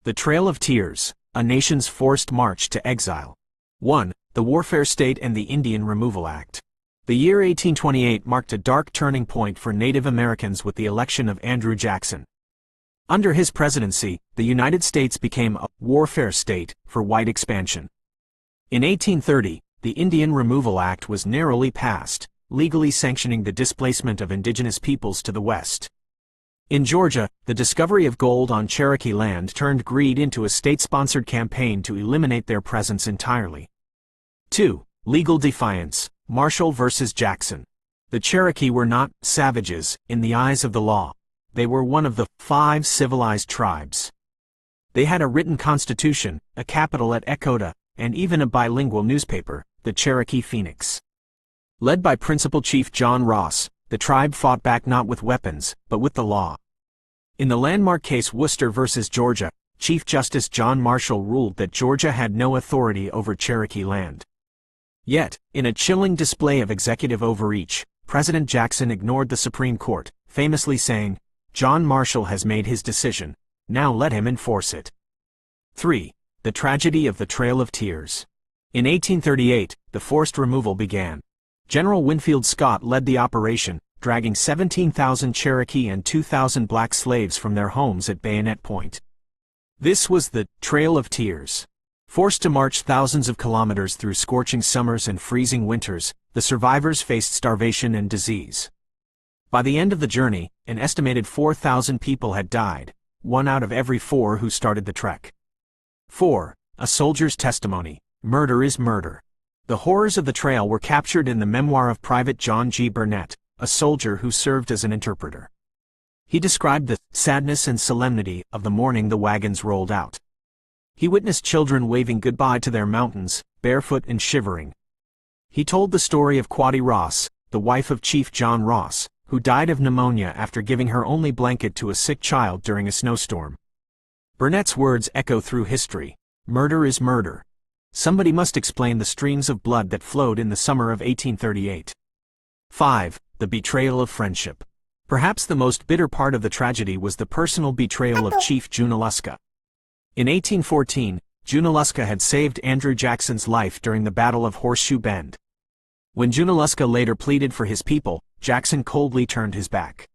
The Trail of Tears, a nation's forced march to exile. 1. The Warfare State and the Indian Removal Act. The year 1828 marked a dark turning point for Native Americans with the election of Andrew Jackson. Under his presidency, the United States became a warfare state for white expansion. In 1830, the Indian Removal Act was narrowly passed, legally sanctioning the displacement of indigenous peoples to the west. In Georgia, the discovery of gold on Cherokee land turned greed into a state-sponsored campaign to eliminate their presence entirely. 2. Legal defiance, Marshall versus Jackson. The Cherokee were not savages in the eyes of the law. They were one of the 5 civilized tribes. They had a written constitution, a capital at Echota, and even a bilingual newspaper, the Cherokee Phoenix. Led by Principal Chief John Ross, the tribe fought back not with weapons, but with the law. In the landmark case Worcester versus Georgia, Chief Justice John Marshall ruled that Georgia had no authority over Cherokee land. Yet, in a chilling display of executive overreach, President Jackson ignored the Supreme Court, famously saying, "John Marshall has made his decision, now let him enforce it." 3. The Tragedy of the Trail of Tears. In 1838, the forced removal began. General Winfield Scott led the operation, dragging 17,000 Cherokee and 2,000 black slaves from their homes at Bayonet Point. This was the Trail of Tears. Forced to march thousands of kilometers through scorching summers and freezing winters, the survivors faced starvation and disease. By the end of the journey, an estimated 4,000 people had died, 1 out of every 4 who started the trek. 4. A Soldier's Testimony, Murder is Murder. The horrors of the trail were captured in the memoir of Private John G. Burnett, a soldier who served as an interpreter. He described the sadness and solemnity of the morning the wagons rolled out. He witnessed children waving goodbye to their mountains, barefoot and shivering. He told the story of Quaddy Ross, the wife of Chief John Ross, who died of pneumonia after giving her only blanket to a sick child during a snowstorm. Burnett's words echo through history. Murder is murder. Somebody must explain the streams of blood that flowed in the summer of 1838. 5. The Betrayal of Friendship. Perhaps the most bitter part of the tragedy was the personal betrayal of Chief Junaluska. In 1814, Junaluska had saved Andrew Jackson's life during the Battle of Horseshoe Bend. When Junaluska later pleaded for his people, Jackson coldly turned his back.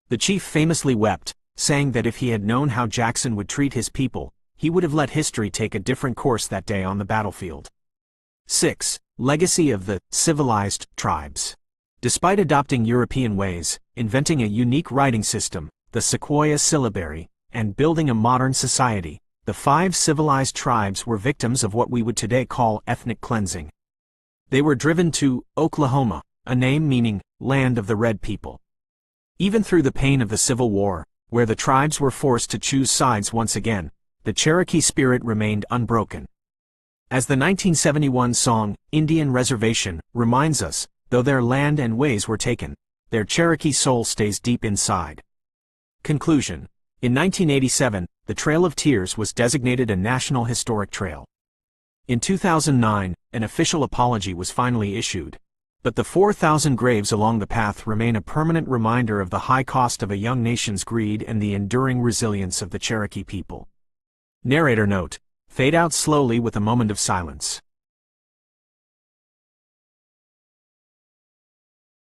The chief famously wept, saying that if he had known how Jackson would treat his people, he would have let history take a different course that day on the battlefield. 6. Legacy of the civilized tribes. Despite adopting European ways, inventing a unique writing system, the Sequoia syllabary, and building a modern society, the 5 civilized tribes were victims of what we would today call ethnic cleansing. They were driven to Oklahoma, a name meaning land of the red people. Even through the pain of the Civil War, where the tribes were forced to choose sides once again, the Cherokee spirit remained unbroken. As the 1971 song, Indian Reservation, reminds us, though their land and ways were taken, their Cherokee soul stays deep inside. Conclusion. In 1987, the Trail of Tears was designated a National Historic Trail. In 2009, an official apology was finally issued. But the 4,000 graves along the path remain a permanent reminder of the high cost of a young nation's greed and the enduring resilience of the Cherokee people. Narrator note: fade out slowly with a moment of silence.